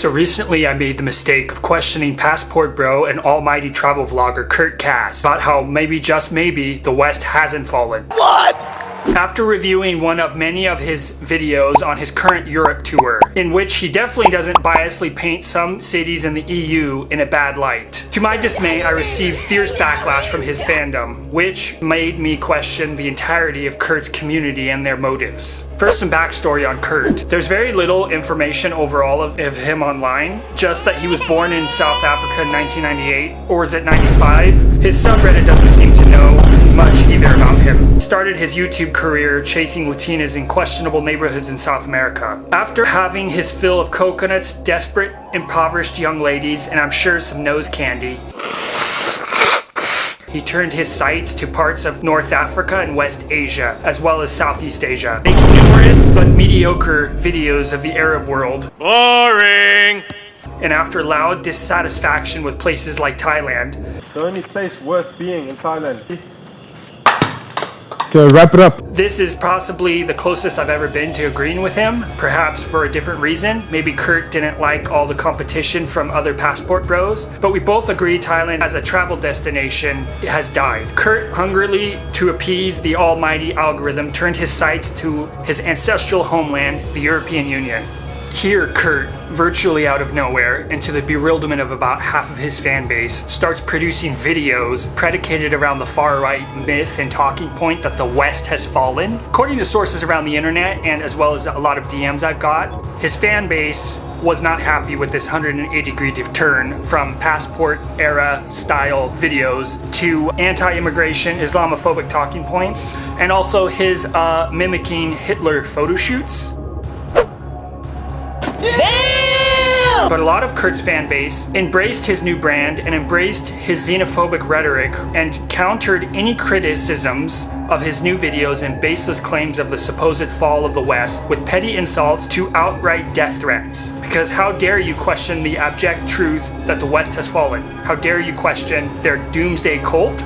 So recently I made the mistake of questioning Passport Bro and almighty travel vlogger Kurt Caz about how maybe, just maybe, the West hasn't fallen. What? After reviewing one of many of his videos on his current Europe tour, in which he definitely doesn't biasly paint some cities in the EU in a bad light. To my dismay, I received fierce backlash from his fandom, which made me question the entirety of Kurt's community and their motives. First, some backstory on Kurt. There's very little information overall of him online, just that he was born in South Africa in 1998, or is it 95? His subreddit doesn't seem to know much either about him. He started his YouTube career chasing Latinas in questionable neighborhoods in South America. After having his fill of coconuts, desperate, impoverished young ladies, and I'm sure some nose candy, he turned his sights to parts of North Africa and West Asia, as well as Southeast Asia, making numerous but mediocre videos of the Arab world. Boring! And after loud dissatisfaction with places like Thailand, The only place worth being in Thailand. Okay, wrap it up. this is possibly the closest I've ever been to agreeing with him, perhaps for a different reason. Maybe Kurt didn't like all the competition from other passport bros, but we both agree Thailand as a travel destination has died. Kurt, hungrily to appease the almighty algorithm, turned his sights to his ancestral homeland, the European Union. Here, Kurt, virtually out of nowhere, and to the bewilderment of about half of his fan base, starts producing videos predicated around the far-right myth and talking point that the West has fallen. According to sources around the internet, and as well as a lot of DMs I've got, his fan base was not happy with this 180-degree turn from passport-era style videos to anti-immigration, Islamophobic talking points, and also his mimicking Hitler photo shoots. Damn! But a lot of Kurt's fan base embraced his new brand and embraced his xenophobic rhetoric and countered any criticisms of his new videos and baseless claims of the supposed fall of the West with petty insults to outright death threats. Because how dare you question the abject truth that the West has fallen? How dare you question their doomsday cult?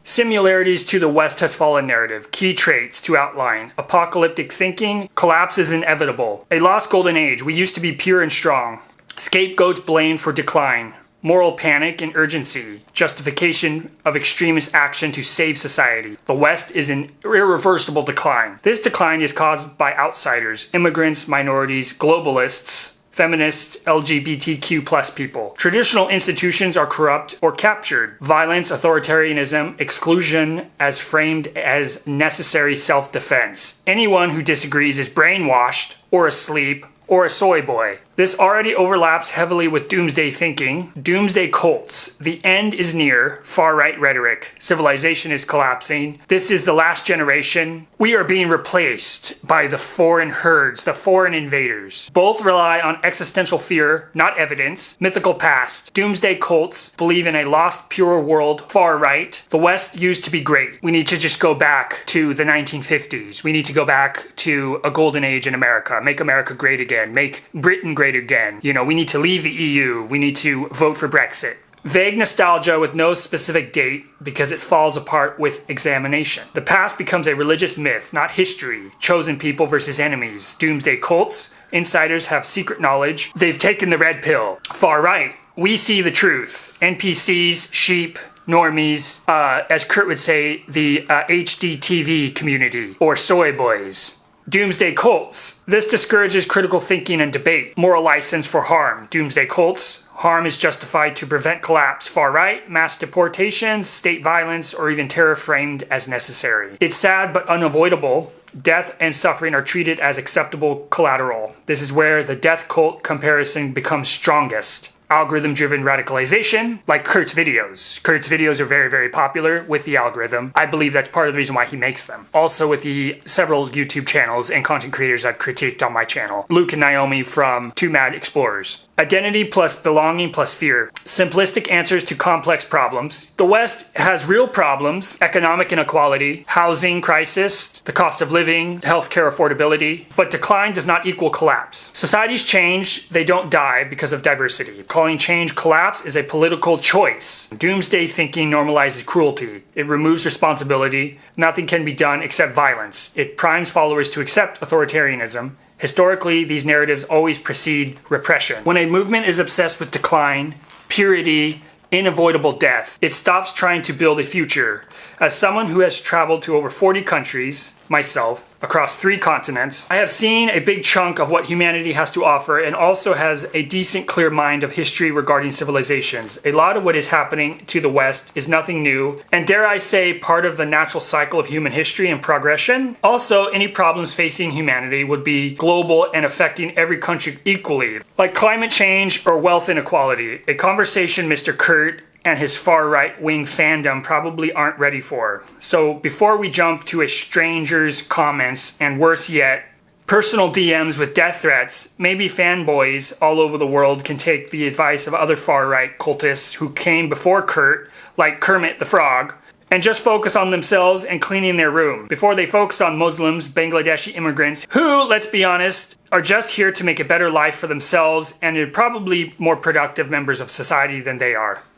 Similarities to the West has fallen narrative. Key traits to outline. Apocalyptic thinking. Collapse is inevitable. A lost golden age. We used to be pure and strong. Scapegoats blamed for decline. Moral panic and urgency. Justification of extremist action to save society. The West is in irreversible decline. This decline is caused by outsiders, immigrants, minorities, globalists, feminists, LGBTQ plus people. Traditional institutions are corrupt or captured. Violence, authoritarianism, exclusion as framed as necessary self-defense. Anyone who disagrees is brainwashed or asleep or a soy boy. This already overlaps heavily with doomsday thinking. Doomsday cults. The end is near. Far-right rhetoric. Civilization is collapsing. This is the last generation. We are being replaced by the foreign herds, the foreign invaders. Both rely on existential fear, not evidence. Mythical past. Doomsday cults believe in a lost, pure world. Far-right. The West used to be great. We need to just go back to the 1950s. We need to go back to a golden age in America. Make America great again. Make Britain great again. You know, we need to leave the EU. We need to vote for Brexit. Vague nostalgia with no specific date because it falls apart with examination. The past becomes a religious myth, not history. Chosen people versus enemies. Doomsday cults. Insiders have secret knowledge. They've taken the red pill. Far right. We see the truth. NPCs, sheep, normies, as Kurt would say, the HDTV community, or soy boys. Doomsday cults. This discourages critical thinking and debate. Moral license for harm. Doomsday cults. Harm is justified to prevent collapse. Far right, mass deportations, state violence, or even terror framed as necessary. It's sad but unavoidable. Death and suffering are treated as acceptable collateral. This is where the death cult comparison becomes strongest. Algorithm-driven radicalization, like Kurt's videos. Kurt's videos are very, very popular with the algorithm. I believe that's part of the reason why he makes them. Also with the several YouTube channels and content creators I've critiqued on my channel. Luke and Naomi from Two Mad Explorers. Identity plus belonging plus fear. Simplistic answers to complex problems. The West has real problems. Economic inequality, housing crisis, the cost of living, healthcare affordability. But decline does not equal collapse. Societies change, they don't die because of diversity. Calling change collapse is a political choice. Doomsday thinking normalizes cruelty. It removes responsibility. Nothing can be done except violence. It primes followers to accept authoritarianism. Historically, these narratives always precede repression. When a movement is obsessed with decline, purity, unavoidable death, it stops trying to build a future. As someone who has traveled to over 40 countries, myself, across 3 continents, I have seen a big chunk of what humanity has to offer and also has a decent clear mind of history regarding civilizations. A lot of what is happening to the West is nothing new, and dare I say, part of the natural cycle of human history and progression. Also, any problems facing humanity would be global and affecting every country equally, like climate change or wealth inequality, a conversation Mr. Kurt and his far right-wing fandom probably aren't ready for. So before we jump to a stranger's comments, and worse yet, personal DMs with death threats, maybe fanboys all over the world can take the advice of other far-right cultists who came before Kurt, like Kermit the Frog, and just focus on themselves and cleaning their room, before they focus on Muslims, Bangladeshi immigrants, who, let's be honest, are just here to make a better life for themselves and are probably more productive members of society than they are.